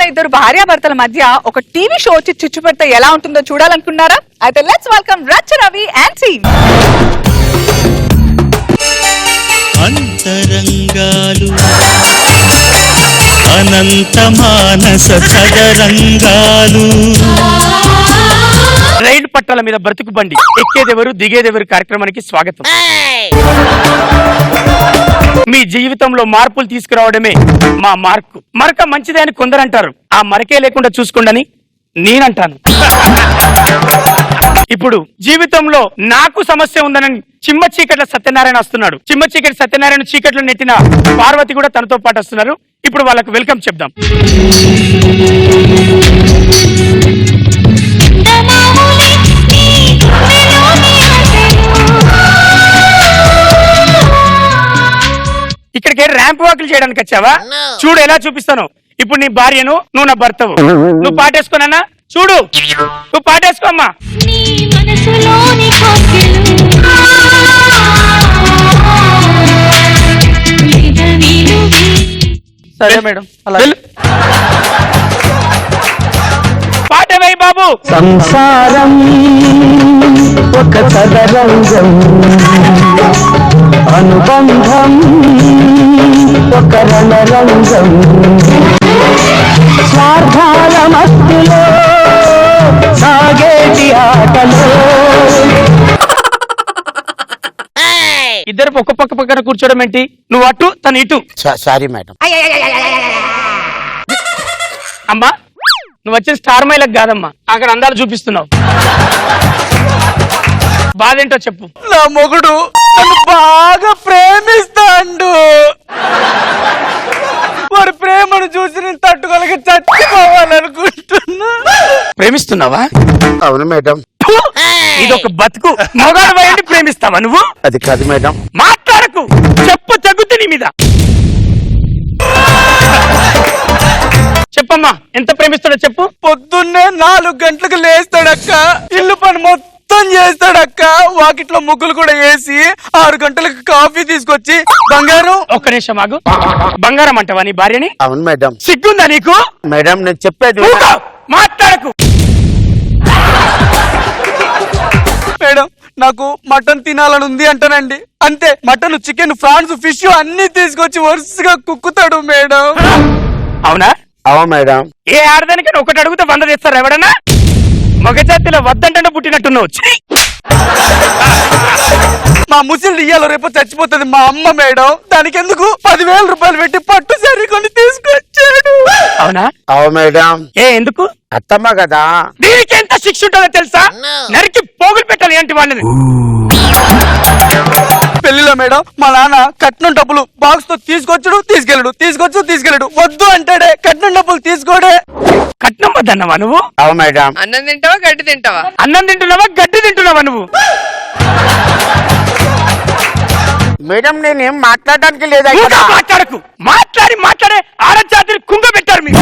ఇద్దరు భార్యాభర్తల మధ్య ఒక టీవీ షో వచ్చి చిచ్చు పెడితే ఎలా ఉంటుందో చూడాలనుకున్నారా? అయితే లెట్స్ వెల్కమ్ రచ్చ రవి అండ్ టీమ్. అంతరంగాలు అనంత మానస చదరంగాలు. రైలు పట్టాల మీద బ్రతుకు బండి ఎక్కేదెవరు దిగేదెవరు కార్యక్రమానికి స్వాగతం. మీ జీవితంలో మార్పులు తీసుకురావడమే మా మార్కు. మరక మంచిదే అని కొందరంటారు, ఆ మరకే లేకుండా చూసుకోండి నేనంటాను. ఇప్పుడు జీవితంలో నాకు సమస్య ఉందని చిమ్మ చీకట్ల సత్యనారాయణ వస్తున్నాడు. చిమ్మ చీకటి సత్యనారాయణ చీకట్లో నెట్టిన పార్వతి కూడా తనతో పాటు వస్తున్నారు. ఇప్పుడు వాళ్ళకు వెల్కమ్ చెప్దాం. ఇక్కడికి ర్యాంప్ వాకులు చేయడానికి వచ్చావా? చూడు ఎలా చూపిస్తాను. ఇప్పుడు నీ భార్యను, నువ్వు నా భర్తవు. నువ్వు పాటేసుకోనన్నా చూడు, నువ్వు పాటేసుకోమ్మా. సరే మేడం, పాటవై బాబు. సంసారం ఒక చదరంగం, అనుబంధం ఒక రణరంగం, స్వార్థాల మధ్యలో సాగేటి ఆటలో. ఇద్దరు ఒక్క పక్క పక్కన కూర్చోవడం ఏంటి? నువ్వు అటు తను ఇటు. Sorry madam. అమ్మా నువ్వు వచ్చిన స్టార్ మైలకు కాదమ్మా, అక్కడ అందాలు చూపిస్తున్నావు. బాధ ఏంటో చెప్పు. నా మొగుడు నన్ను బాగా ప్రేమిస్తాడు. వాడి ప్రేమను చూసి నేను తట్టుకోలేక చచ్చిపోవాలనుకుంటున్నా. ప్రేమిస్తున్నావా? అవును మేడం. ఇదొక బతుకు. మొగాడు వయండి ప్రేమిస్తావా నువ్వు? అది కాదు మేడం. మాట్లాడకు, చెప్పు తగ్గుద్ది నీ మీద. చెప్పమ్మా, ఎంత ప్రేమిస్తాడో చెప్పు. పొద్దున్నే 4 గంటలకు లేస్తాడక్క, ఇల్లు పని మొత్తం చేస్తాడక్క, వాకిట్లో ముగ్గులు కూడా వేసి 6 గంటలకు కాఫీ తీసుకొచ్చి బంగారం. ఒక్క నిమిషం ఆగు. బంగారం అంటావా నీ భార్యని? అవును మేడం. సిగ్గుందా నీకు? మేడం నేను చెప్పేది మాట్లాడకు. మేడం నాకు మటన్ తినాలని ఉంది అంటానండి, అంతే. మటన్, చికెన్, ఫ్రాన్స్, ఫిష్ అన్ని తీసుకొచ్చి వరుసగా కుక్కుతాడు మేడం. అవునా? అవును మేడం. ఏ ఆడదానికైనా ఒకటి అడుగుతే 100 తెస్తారు ఎవడన్నా? మగ జాతిలో వద్దంటే పుట్టినట్టున్నావు. మా ముసలి ఇయ్యాలో రేపు చచ్చిపోతుంది మా అమ్మ మేడం, దానికి ఎందుకు 10,000 రూపాయలు పెట్టి పట్టు సరి కొని తీసుకొచ్చాడు. అవునా? అవు మేడం. ఎందుకు? అత్తమ్మ కదా. దీనికి ఎంత శిక్ష ఉంటుందో తెలుసా? నరికి పోగులు పెట్టాలి అంటే వాళ్ళని. పెళ్లిలో మేడం మా నాన్న కట్నం డబ్బులు బాక్స్ తో తీసుకొచ్చుడు తీసుకెళ్ళడు, తీసుకెళ్ళడు. వద్దు అంటాడే, కట్నం డబ్బులు తీసుకోడే. కట్నం వద్దన్నావా నువ్వు? అవు మేడం. అన్నం తింటావా గడ్డి తింటావా? అన్నం తింటున్నావా గడ్డి తింటున్నావా నువ్వు? మేడం నేనేం మాట్లాడడానికి లేదా? మాట్లాడకు. మాట్లాడే ఆడజాతిని కుంగ పెట్టారు మీరు.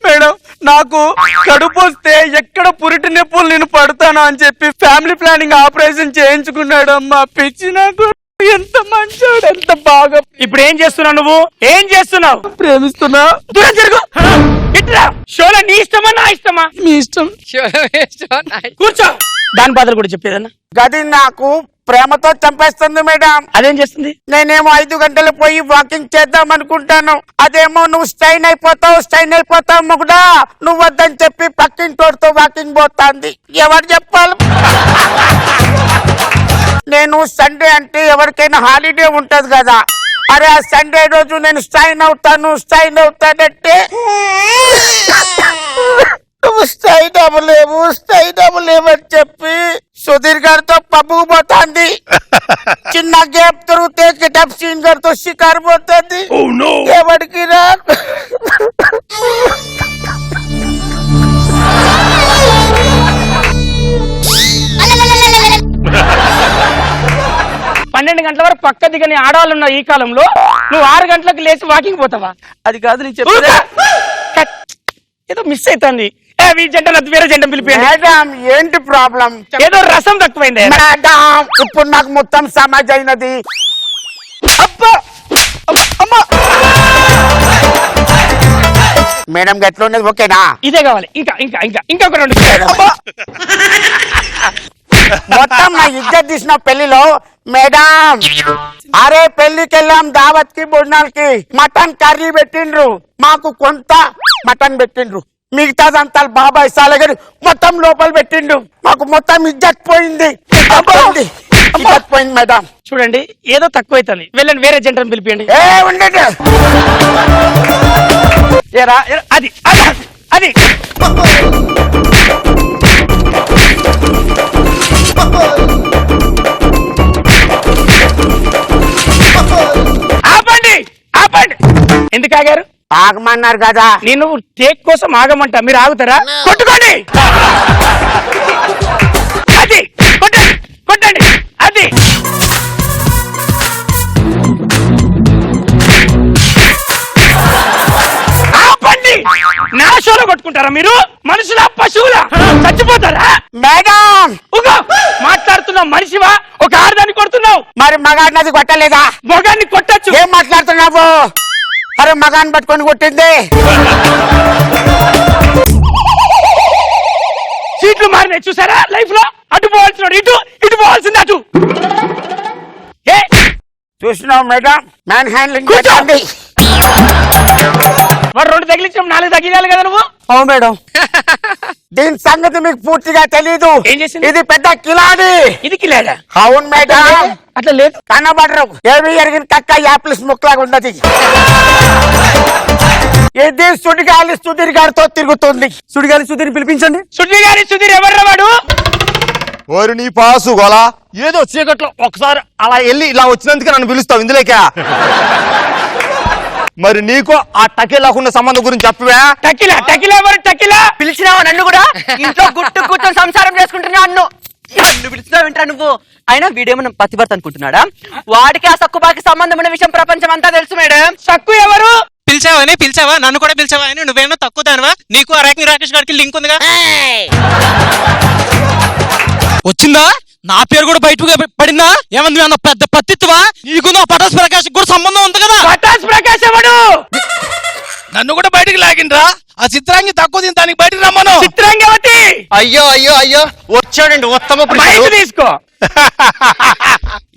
మేడం నాకు కడుపు వస్తే ఎక్కడ పురిటి నొప్పులు నేను పడతాను అని చెప్పి ఫ్యామిలీ ప్లానింగ్ ఆపరేషన్ చేయించుకున్నాడు అమ్మా. పిచ్చి నాకు. ఎంత మంచోడు, ఎంత బాగా. ఇప్పుడు ఏం చేస్తున్నావు నువ్వు? ఏం చేస్తున్నావు? ప్రేమిస్తున్నా. దూరం జరుగు. ఇట్లా షోలో నీ ఇష్టమా నా ఇష్టమా? మీ ఇష్టం. కూర్చో. దాని బాధలు కూడా చెప్పేదన్నా. గది నాకు ప్రేమతో చంపేస్తుంది మేడం. అదేం చేస్తుంది? నేనేమో 5 గంటలు పోయి వాకింగ్ చేద్దాం అనుకుంటాను, అదేమో నువ్వు స్టైన్ అయిపోతావు మొగుడా, నువ్వు వద్దని చెప్పి పక్కింటోడితో వాకింగ్ పోతాంది. ఎవరు చెప్పాలి? నేను సండే అంటే ఎవరికైనా హాలిడే ఉంటది కదా, అరే ఆ సండే రోజు నేను స్టైన్ అవుతానంటే నువ్వు స్టైన్ అవ్వలేవు అని చెప్పి సుధీర్ గారితో పబ్బుకు పోతాంది. చిన్న గ్యాప్ దొరికితే కిటాబ్ సీన్ గారితో షికారు పోతుంది. ఎవరికి రా 12 గంటల వరకు పక్క దిగని ఆడవాళ్ళు ఉన్న ఈ కాలంలో నువ్వు 6 గంటలకు లేచి వాకింగ్ పోతావా? అది కాదు నీ చెప్పు. ఏదో మిస్ అవుతుంది. జంట వేరే జంట పిలిపి. ఏంటి ప్రాబ్లం? ఏదో రసం తక్కువైంది. ఇప్పుడు నాకు మొత్తం సమాజ్ అయినది. మేడం ఎట్లా ఉన్నది ఓకేనా? ఇదే కావాలి. ఇంకా ఇంకా ఇంకా ఇంకొక 2. అబ్బా! మొత్తం నా ఇజ్జత్ తీసిన పెళ్లిలో మేడం. అరే పెళ్లికి వెళ్ళాం దావత్ కి భోజనాలకి మటన్ కర్రీ పెట్టిండ్రు, మాకు కొంత మటన్ పెట్టిండ్రు, మిగతాదంతా బాబాయ్ సాలగని మొత్తం లోపల పెట్టిండు. మాకు మొత్తం ఇజ్జత్ పోయింది. ఇజ్జత్ పోయింది మేడం. చూడండి ఏదో తక్కువ అవుతుంది, వెళ్ళండి వేరే జంటను పిలిపియండి. ఏ ఉండండి. ఏరా, ఏరా, అది అది అది ఆపండి ఆపండి. ఎందుకు ఆగారు? ఆగమన్నారు కదా. నేను టేక్ కోసం ఆగమంట, మీరు ఆగుతారా? కొట్టుకోండి, అది కొట్టండి కొట్టండి, అది ఆపండి. నా షోలో కొట్టుకుంటారా మీరు? మనుషుల పశువులా? చచ్చిపోతారా? మేడం ఉగో, మాట్లాడుతున్న మనిషివా? ఒక ఆడదాన్ని కొడుతున్నావు. మరి మగాడినది కొట్టలేదా? మొగాన్ని కొట్టచ్చు. ఏం మాట్లాడుతున్నావు? అరే మగాన్ని పట్టుకొని కొట్టింది. సీట్లు మారినాయి చూసారా లైఫ్ లో? అటు పోవాల్సిన ఇటు, ఇటు పోవాల్సింది అటు. ఏ చూసినావు మేడం? మ్యాన్ హ్యాండ్లింగ్ కూర్చో. పెట్టండి. వాడు 2 తగిలించడం 4 తగిలాలి కదా నువ్వు. అవును మేడం. దీని సంగతి మీకు పూర్తిగా తెలీదు. ఏం చేసింది? ఇది పెద్ద కిలాడి. ఇది కిలాడా? అవును మేడం. అట్లా లేదు, కనబడరు. ఏమి ఎరిగిన కక్క యాప్లిస్ ముక్కలాగా ఉన్నది. ఇది సుడిగాలి సుధీర్ గారితో తిరుగుతుంది. సుడిగాలి సుధీర్ పిలిపించండి. సుధీర్ గారి సుధీర్ ఎవర్రా వాడు? ఓరి నీ పాసు గోలా, ఏదో చీకట్లో ఒకసారి అలా వెళ్ళి ఇలా వచ్చినందుకే నన్ను పిలుస్తావు ఇందులోక? మరి నీకు ఆ టకీలాకున్న సంబంధం గురించి చెప్పవా? టకిలా టకిలా ఎవరు? టకిలా పిలిచినావా నన్ను కూడా? ఇంట్లో గుట్టు కూర్చొని సంసారం చేసుకుంటున్నా నన్ను పిలిచినావు వింటా నువ్వు? అయినా వీడేమన్నా పతిభర్త అనుకుంటున్నాడా? వాడికి ఆ సక్కుబాకి సంబంధం ఉన్న విషయం ప్రపంచం అంతా తెలుసు మేడం. సక్కు ఎవరు? పిలిచావా? నన్ను కూడా పిలిచావా? అని నువ్వేమో తక్కువ దానివా? నీకు ఆ ర్యాకింగ్ రాకేష్ గారికి లింక్ ఉందిగా? వచ్చిందా? నా పేరు కూడా బయటకు పడిందా? ఏమన్నా అన్న పెద్ద పత్తిత్వా? నీకు నా పటాస్ ప్రకాష్ కూడా సంబంధం ఉంది కదా? పటాస్ ప్రకాష్ ఎవడు? నన్ను కూడా బయటికి లాగిండ్రా. ఆ చిత్రాంగి తక్కువ దీని దానికి బయటికి రమ్మను. చిత్రాంగవతి అయ్యో అయ్యో అయ్యో, వచ్చాడండి ఉత్తమ బయట పురుషుడు. తీసుకో.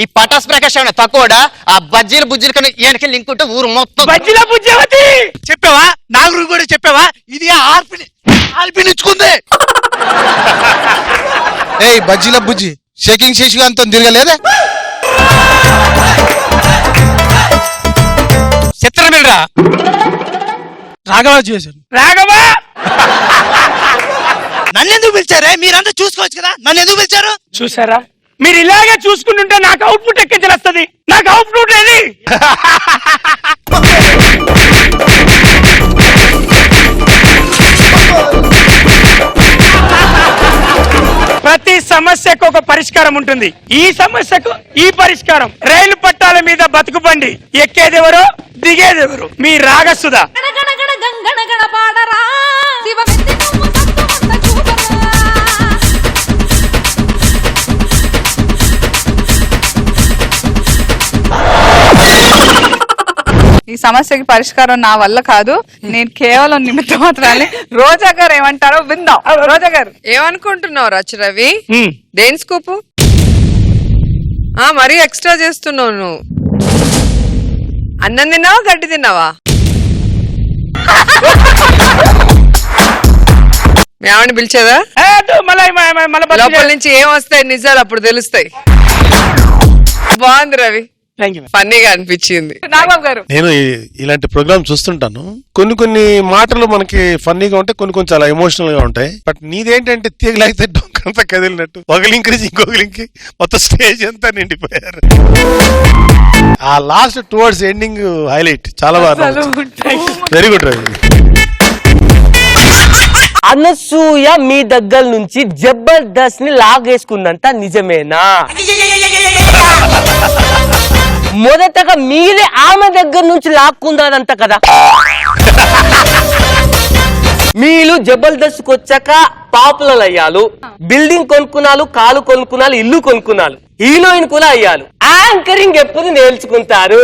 ఈ పటాస్ ప్రకాష్ ఏమన్నా తక్కువడా? ఆ బజ్జీలు బుజ్జీలు కన్నా ఈయనకి లింక్ ఉంటే ఊరు మొత్తం. బజ్జిల బుజ్జవతి చెప్పావా? నాగురు కూడా చెప్పావా? ఇది ఆర్పినిచ్చుకుంది. ఏయ్ బజ్జీల బుజ్జి, షేకింగ్ శేషి అంత తిరగలేదే? చిత్రమేరా రాఘవ చేశారు. రాఘవా నన్ను ఎందుకు పిలిచారే? మీరంతా చూసుకోవచ్చు కదా, నన్ను ఎందుకు పిలిచారు? చూసారా, మీరు ఇలాగే చూసుకుంటుంటే నాకు అవుట్పుట్ ఎక్కించి వస్తుంది. నాకు అవుట్పుట్ ఏది? ప్రతి సమస్యకు ఒక పరిష్కారం ఉంటుంది. ఈ సమస్యకు ఈ పరిష్కారం. రైలు పట్టాల మీద బతుకు బండి ఎక్కేదెవరో దిగేదెవరు? మీ రాగసుధ. ఈ సమస్యకి పరిష్కారం నా వల్ల కాదు, నేను కేవలం నిమిత్త మాత్రాన్ని. రోజా గారు ఏమంటారో విందాం. రోజా గారు ఏమనుకుంటున్నావు రవి? హ్మ్. దేని స్కూపు? మరీ ఎక్స్ట్రా చేస్తున్నావు నువ్వు. అన్నం తిన్నావా గడ్డి తిన్నావా? మీ ఆవిడని పిలిచేదా? లోపల నుంచి ఏం వస్తాయి నిజాలు అప్పుడు తెలుస్తాయి. బాగుంది రవి, ఫన్నీగా అనిపించింది. నాగబాబు గారు, నేను ఇలాంటి ప్రోగ్రామ్ చూస్తుంటాను. కొన్ని మాటలు మనకి ఫన్నీగా ఉంటాయి, కొన్ని చాలా ఎమోషనల్ గా ఉంటాయి. బట్ నీదేంటంటే తీగలాగితే డొంకంతా కదిలినట్టు ఒక లింక్ నుంచి ఇంకొక లింక్ మొత్తం స్టేజ్ అంతా నిండిపోయారు. ఆ లాస్ట్ టువర్డ్స్ ఎండింగ్ హైలైట్ చాలా బాగా. Very good Ravi. అనసూయ మీ దగ్గర నుంచి జబర్దస్త్ ని లాగేసుకుందంట, నిజమేనా? మొదటగా మీరే ఆమె దగ్గర నుంచి లాక్కుందాదంట కదా. మీరు జబర్దస్త్ కు వచ్చాక పాపులర్ అయ్యాలు, బిల్డింగ్ కొనుక్కున్నాలు, కాలు కొనుక్కున్నాలు, ఇల్లు కొనుక్కున్నాలు, హీరోయిన్ కూడా అయ్యాలు. యాంకరింగ్ ఎప్పుడు నేర్చుకుంటారు?